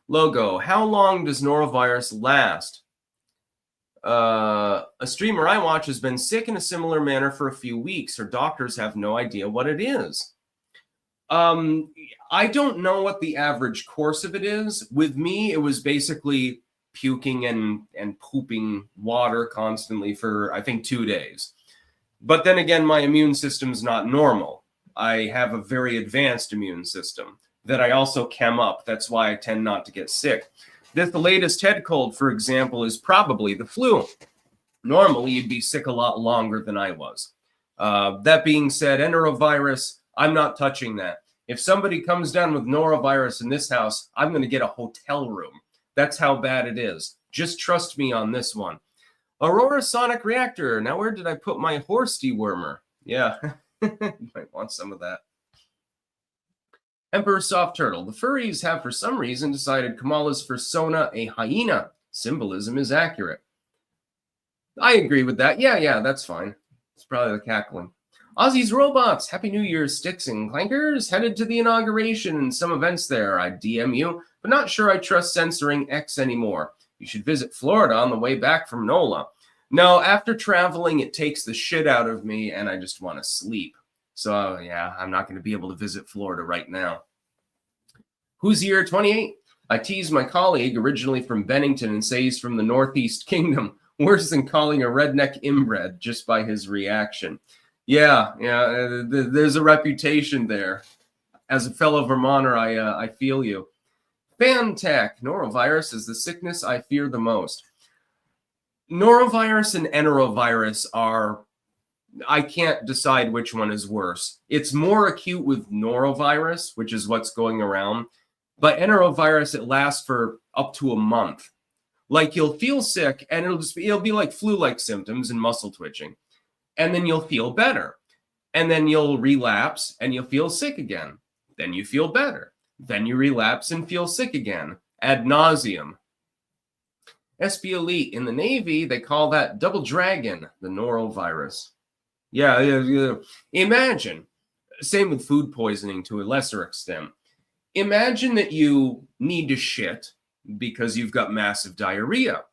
Logo, how long does norovirus last? A streamer I watch has been sick in a similar manner for a few weeks. Her doctors have no idea what it is. I don't know what the average course of it is. With me, it was basically puking and pooping water constantly for, I think, 2 days. But then again, my immune system's not normal. I have a very advanced immune system that I also chem up. That's why I tend not to get sick. The latest head cold, for example, is probably the flu. Normally, you'd be sick a lot longer than I was. That being said, norovirus, I'm not touching that. If somebody comes down with norovirus in this house, I'm going to get a hotel room. That's how bad it is. Just trust me on this one. Aurora Sonic Reactor. Now, where did I put my horse dewormer? Yeah, might want some of that. Emperor Soft Turtle. The furries have, for some reason, decided Kamala's persona a hyena. Symbolism is accurate. I agree with that. Yeah, that's fine. It's probably the cackling. Aussie's Robots. Happy New Year, Sticks and Clankers. Headed to the inauguration and some events there. I DM you, but not sure I trust censoring X anymore. You should visit Florida on the way back from NOLA. No, after traveling, it takes the shit out of me, and I just want to sleep. So, yeah, I'm not going to be able to visit Florida right now. Who's Year 28? I tease my colleague, originally from Bennington, and say he's from the Northeast Kingdom. Worse than calling a redneck inbred just by his reaction. Yeah, there's a reputation there. As a fellow Vermonter, I feel you. Fantech, norovirus is the sickness I fear the most. Norovirus and enterovirus are, I can't decide which one is worse. It's more acute with norovirus, which is what's going around. But enterovirus, it lasts for up to a month. Like, you'll feel sick, and it'll be like flu-like symptoms and muscle twitching. And then you'll feel better. And then you'll relapse, and you'll feel sick again. Then you feel better. Then you relapse and feel sick again. Ad nauseum. SB Elite. In the Navy, they call that Double Dragon, the norovirus. Yeah. Imagine. Same with food poisoning to a lesser extent. Imagine that you need to shit because you've got massive diarrhea,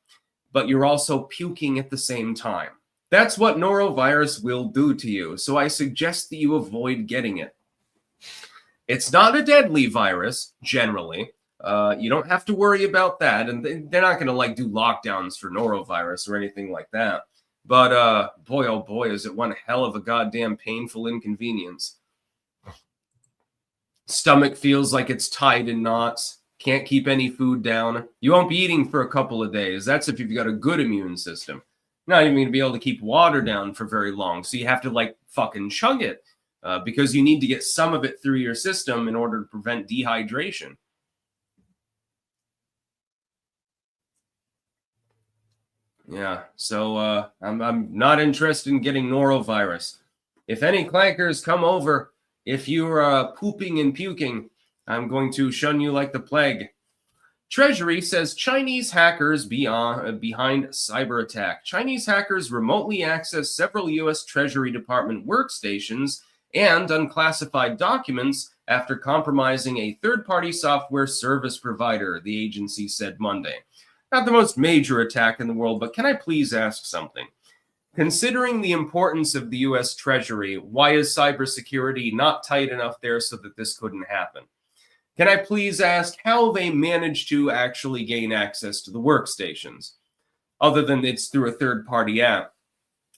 but you're also puking at the same time. That's what norovirus will do to you, so I suggest that you avoid getting it. It's not a deadly virus, generally. You don't have to worry about that, and they're not going to do lockdowns for norovirus or anything like that. But boy, oh boy, is it one hell of a goddamn painful inconvenience. Stomach feels like it's tied in knots. Can't keep any food down. You won't be eating for a couple of days. That's if you've got a good immune system. Not even going to be able to keep water down for very long. So you have to fucking chug it because you need to get some of it through your system in order to prevent dehydration. Yeah, so I'm not interested in getting norovirus. If any clankers come over, if you're pooping and puking, I'm going to shun you like the plague. Treasury says Chinese hackers behind cyber attack. Chinese hackers remotely access several U.S. Treasury Department workstations and unclassified documents after compromising a third-party software service provider, the agency said Monday. Not the most major attack in the world, but can I please ask something? Considering the importance of the US Treasury, why is cybersecurity not tight enough there so that this couldn't happen? Can I please ask how they managed to actually gain access to the workstations, other than it's through a third-party app?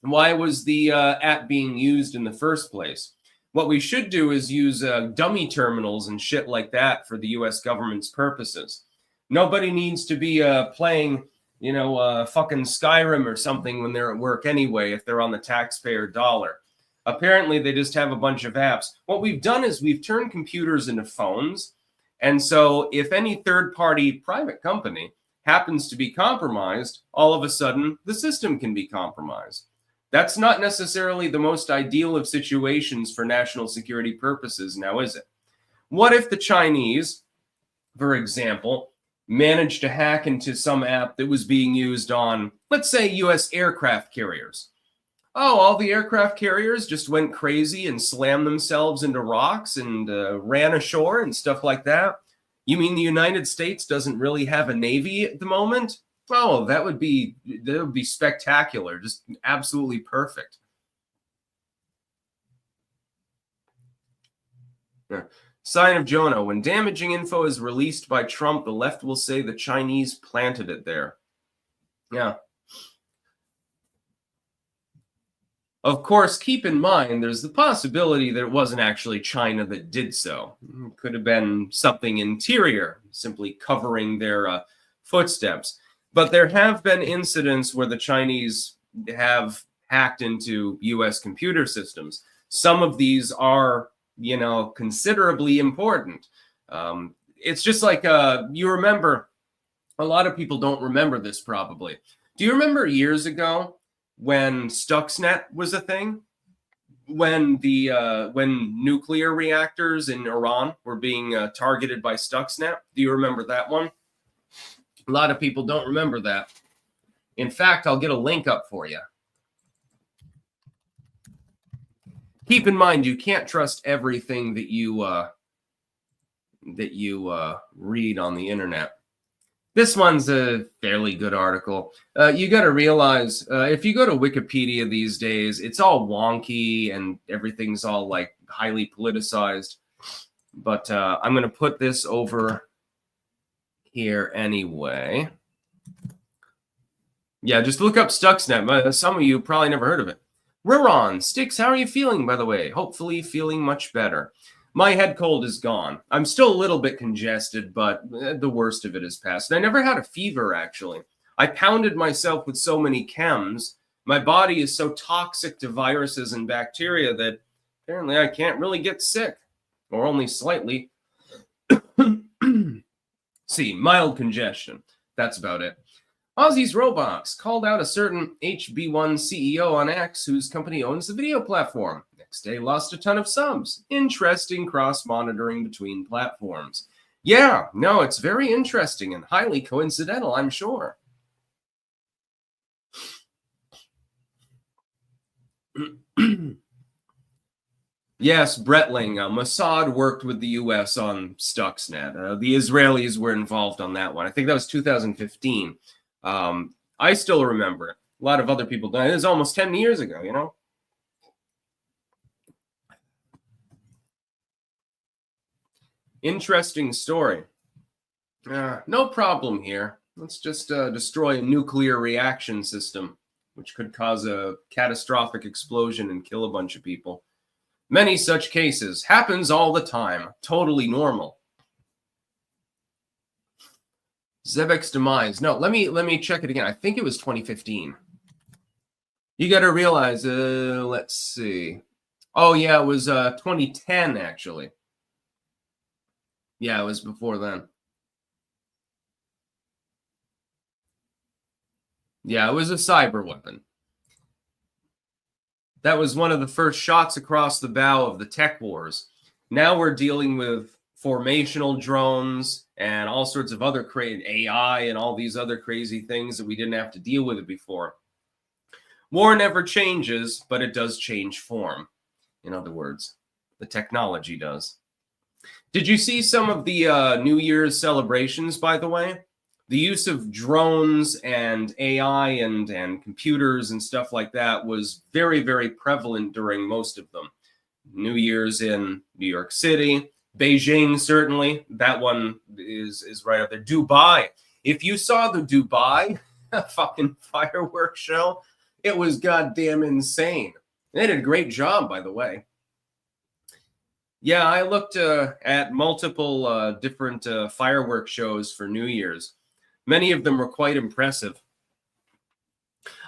Why was the app being used in the first place? What we should do is use dummy terminals and shit like that for the US government's purposes. Nobody needs to be playing, fucking Skyrim or something when they're at work anyway, if they're on the taxpayer dollar. Apparently, they just have a bunch of apps. What we've done is we've turned computers into phones. And so if any third-party private company happens to be compromised, all of a sudden, the system can be compromised. That's not necessarily the most ideal of situations for national security purposes, now is it? What if the Chinese, for example, managed to hack into some app that was being used on, let's say, US aircraft carriers? Oh, all the aircraft carriers just went crazy and slammed themselves into rocks and ran ashore and stuff like that? You mean the United States doesn't really have a navy at the moment? Oh, that would be spectacular, just absolutely perfect. Yeah. Sign of Jonah. When damaging info is released by Trump, the left will say the Chinese planted it there. Yeah. Of course, keep in mind, there's the possibility that it wasn't actually China that did so. It could have been something interior, simply covering their footsteps. But there have been incidents where the Chinese have hacked into U.S. computer systems. Some of these are, considerably important. It's just like, you remember, a lot of people don't remember this probably. Do you remember years ago when Stuxnet was a thing? When nuclear reactors in Iran were being targeted by Stuxnet? Do you remember that one? A lot of people don't remember that. In fact, I'll get a link up for you. Keep in mind, you can't trust everything that you read on the internet. This one's a fairly good article. You got to realize, if you go to Wikipedia these days, it's all wonky and everything's all like highly politicized. But I'm going to put this over here anyway. Yeah, just look up Stuxnet. Some of you probably never heard of it. Ruron, Sticks, how are you feeling, by the way? Hopefully feeling much better. My head cold is gone. I'm still a little bit congested, but the worst of it is past. And I never had a fever, actually. I pounded myself with so many chems. My body is so toxic to viruses and bacteria that apparently I can't really get sick, or only slightly. See, mild congestion. That's about it. Aussie's Roblox called out a certain HB1 CEO on X whose company owns the video platform. Next day lost a ton of subs. Interesting cross-monitoring between platforms. Yeah, no, it's very interesting and highly coincidental, I'm sure. Yes, Bretling, Mossad worked with the U.S. on Stuxnet. The Israelis were involved on that one. I think that was 2015. I still remember it. A lot of other people died. It was almost 10 years ago, you know? Interesting story. No problem here. Let's just destroy a nuclear reaction system, which could cause a catastrophic explosion and kill a bunch of people. Many such cases. Happens all the time. Totally normal. Zebek's demise. No, let me check it again. I think it was 2015. You got to realize, let's see. Oh, yeah, it was 2010, actually. Yeah, it was before then. Yeah, it was a cyber weapon. That was one of the first shots across the bow of the tech wars. Now we're dealing with formational drones and all sorts of other crazy AI and all these other crazy things that we didn't have to deal with it before. War never changes, but it does change form. In other words, the technology does. Did you see some of the New Year's celebrations, by the way? The use of drones and AI and computers and stuff like that was very, very prevalent during most of them. New Year's in New York City, Beijing, certainly. That one is right up there. Dubai. If you saw the Dubai fucking fireworks show, it was goddamn insane. They did a great job, by the way. Yeah, I looked at multiple different fireworks shows for New Year's. Many of them were quite impressive.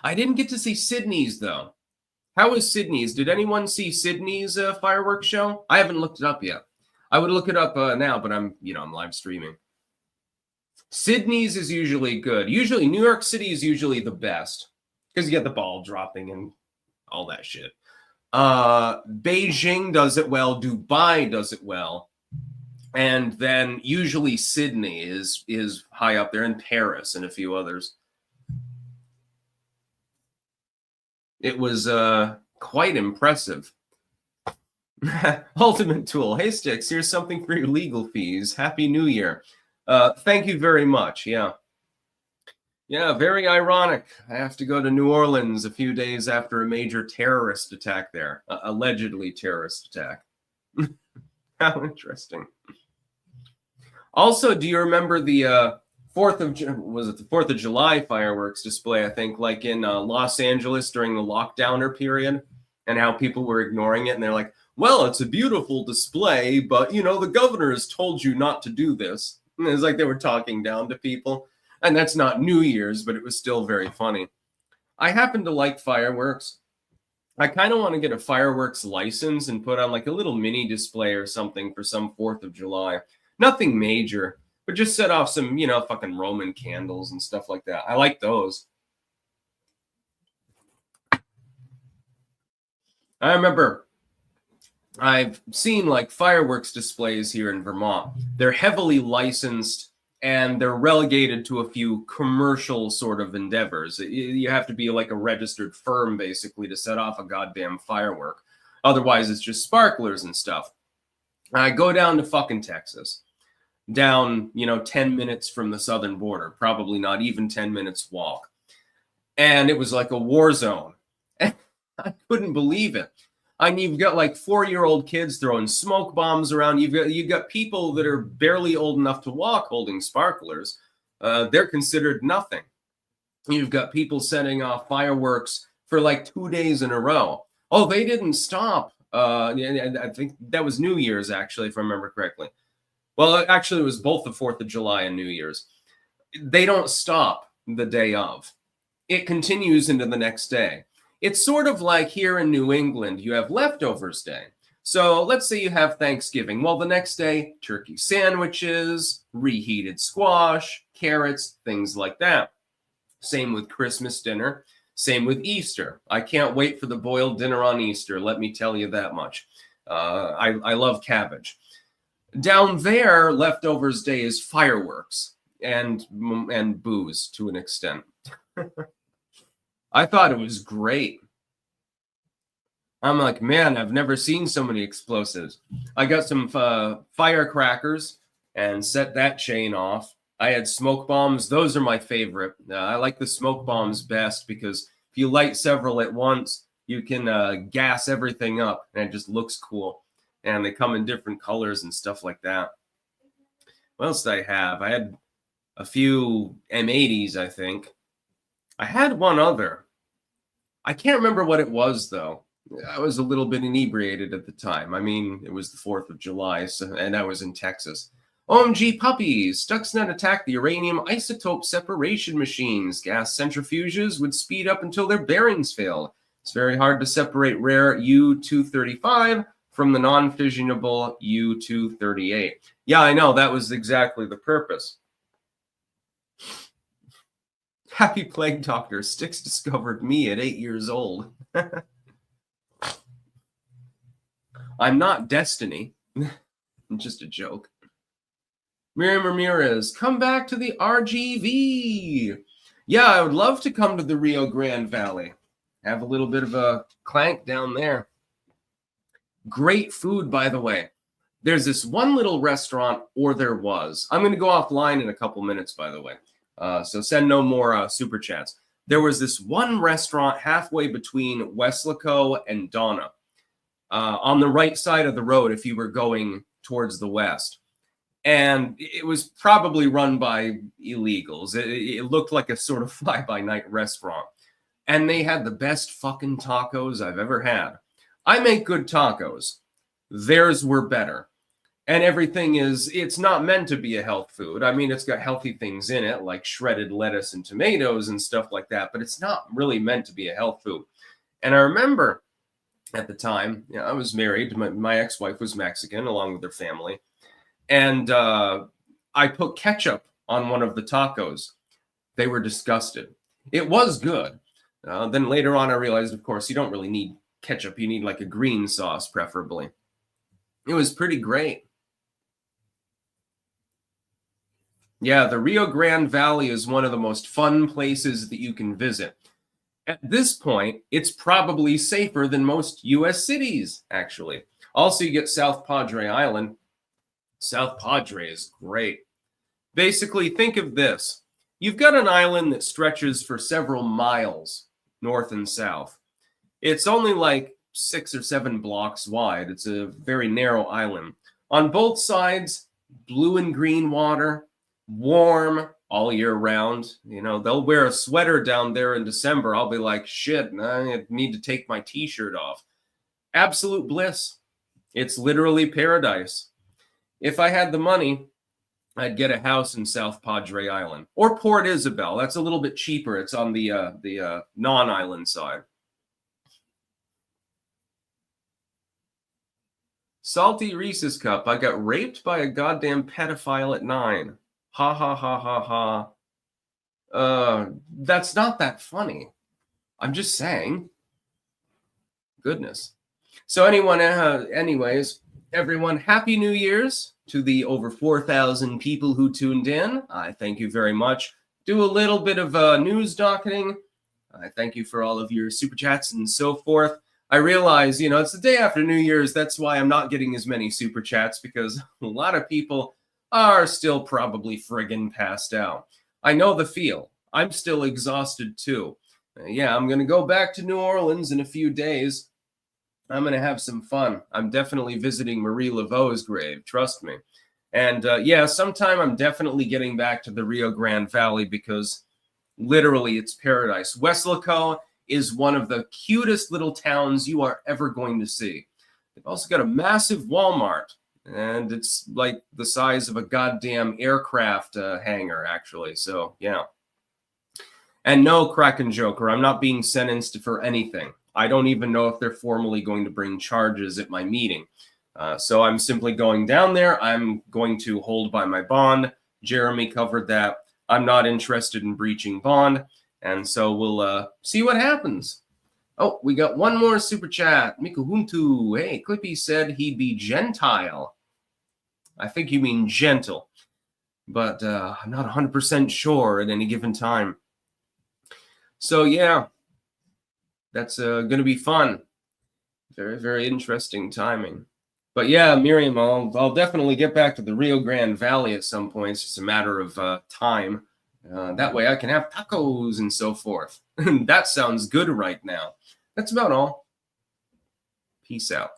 I didn't get to see Sydney's, though. How was Sydney's? Did anyone see Sydney's fireworks show? I haven't looked it up yet. I would look it up now, but I'm live streaming. Sydney's is usually good. Usually, New York City is usually the best because you get the ball dropping and all that shit. Beijing does it well. Dubai does it well. And then usually Sydney is high up there, and Paris and a few others. It was quite impressive. Ultimate Tool. Hey, Sticks, here's something for your legal fees. Happy New Year. Thank you very much. Yeah. Yeah, very ironic. I have to go to New Orleans a few days after a major terrorist attack there. Allegedly terrorist attack. How interesting. Also, do you remember the 4th of July fireworks display, I think, like in Los Angeles during the lockdowner period, and how people were ignoring it, and they're like, well, it's a beautiful display, but, the governor has told you not to do this. And it's like they were talking down to people. And that's not New Year's, but it was still very funny. I happen to like fireworks. I kind of want to get a fireworks license and put on like a little mini display or something for some 4th of July. Nothing major, but just set off some, fucking Roman candles and stuff like that. I like those. I remember I've seen like fireworks displays here in Vermont. They're heavily licensed and they're relegated to a few commercial sort of endeavors. You have to be like a registered firm basically to set off a goddamn firework. Otherwise, it's just sparklers and stuff. I go down to fucking Texas, down, 10 minutes from the southern border, probably not even 10 minutes walk. And it was like a war zone. And I couldn't believe it. I mean, you've got like 4-year-old kids throwing smoke bombs around. You've got people that are barely old enough to walk holding sparklers. They're considered nothing. You've got people setting off fireworks for like 2 days in a row. Oh, they didn't stop. I think that was New Year's, actually, if I remember correctly. Well, actually, it was both the 4th of July and New Year's. They don't stop the day of. It continues into the next day. It's sort of like here in New England, you have leftovers day. So let's say you have Thanksgiving. Well, the next day, turkey sandwiches, reheated squash, carrots, things like that. Same with Christmas dinner. Same with Easter. I can't wait for the boiled dinner on Easter. Let me tell you that much. I love cabbage. Down there, leftovers day is fireworks and booze to an extent. I thought it was great. I'm like, man, I've never seen so many explosives. I got some firecrackers and set that chain off. I had smoke bombs. Those are my favorite. I like the smoke bombs best because if you light several at once, you can gas everything up and it just looks cool. And they come in different colors and stuff like that. What else did I have? I had a few M80s, I think. I had one other. I can't remember what it was, though. I was a little bit inebriated at the time. I mean, it was the 4th of July, and I was in Texas. OMG puppies! Stuxnet attacked the uranium isotope separation machines. Gas centrifuges would speed up until their bearings failed. It's very hard to separate rare U-235 from the non-fissionable U-238. Yeah, I know. That was exactly the purpose. Happy Plague Doctor. Styx discovered me at 8 years old. I'm not Destiny. Just a joke. Miriam Ramirez, come back to the RGV. Yeah, I would love to come to the Rio Grande Valley. Have a little bit of a clank down there. Great food, by the way. There's this one little restaurant, or there was. I'm going to go offline in a couple minutes, by the way. So send no more super chats. There was this one restaurant halfway between Weslaco and Donna, on the right side of the road if you were going towards the west. And it was probably run by illegals. It looked like a sort of fly-by-night restaurant. And they had the best fucking tacos I've ever had. I make good tacos. Theirs were better. And everything it's not meant to be a health food. I mean, it's got healthy things in it, like shredded lettuce and tomatoes and stuff like that, but it's not really meant to be a health food. And I remember at the time, I was married. My ex-wife was Mexican, along with her family. And I put ketchup on one of the tacos. They were disgusted. It was good. Then later on, I realized, of course, you don't really need ketchup. You need like a green sauce, preferably. It was pretty great. Yeah, the Rio Grande Valley is one of the most fun places that you can visit. At this point, it's probably safer than most U.S. cities, actually. Also, you get South Padre Island. South Padre is great. Basically, think of this. You've got an island that stretches for several miles north and south. It's only like 6 or 7 blocks wide. It's a very narrow island. On both sides, blue and green water, warm all year round. They'll wear a sweater down there in December. I'll be like, shit, I need to take my t-shirt off. Absolute bliss. It's literally paradise. If I had the money, I'd get a house in South Padre Island or Port Isabel. That's a little bit cheaper. It's on the non-island side. Salty Reese's Cup. I got raped by a goddamn pedophile at 9. Ha ha ha ha ha. That's not that funny. I'm just saying. Goodness. So anyways, everyone, Happy New Year's to the over 4,000 people who tuned in. I thank you very much. Do a little bit of news docketing. I thank you for all of your super chats and so forth. I realize, it's the day after New Year's. That's why I'm not getting as many super chats, because a lot of people are still probably friggin' passed out. I know the feel. I'm still exhausted too. Yeah, I'm going to go back to New Orleans in a few days. I'm going to have some fun. I'm definitely visiting Marie Laveau's grave, trust me. And yeah, sometime I'm definitely getting back to the Rio Grande Valley, because literally it's paradise. Weslaco is one of the cutest little towns you are ever going to see. They've also got a massive Walmart, and it's like the size of a goddamn aircraft hangar, actually. So, yeah. And no, Kraken Joker, I'm not being sentenced for anything. I don't even know if they're formally going to bring charges at my meeting. So I'm simply going down there. I'm going to hold by my bond. Jeremy covered that. I'm not interested in breaching bond. And so we'll see what happens. Oh, we got one more super chat. Mikuhuntu. Hey, Clippy said he'd be Gentile. I think you mean gentle. But I'm not 100% sure at any given time. So, yeah. That's going to be fun. Very, very interesting timing. But yeah, Miriam, I'll definitely get back to the Rio Grande Valley at some point. It's just a matter of time. That way I can have tacos and so forth. That sounds good right now. That's about all. Peace out.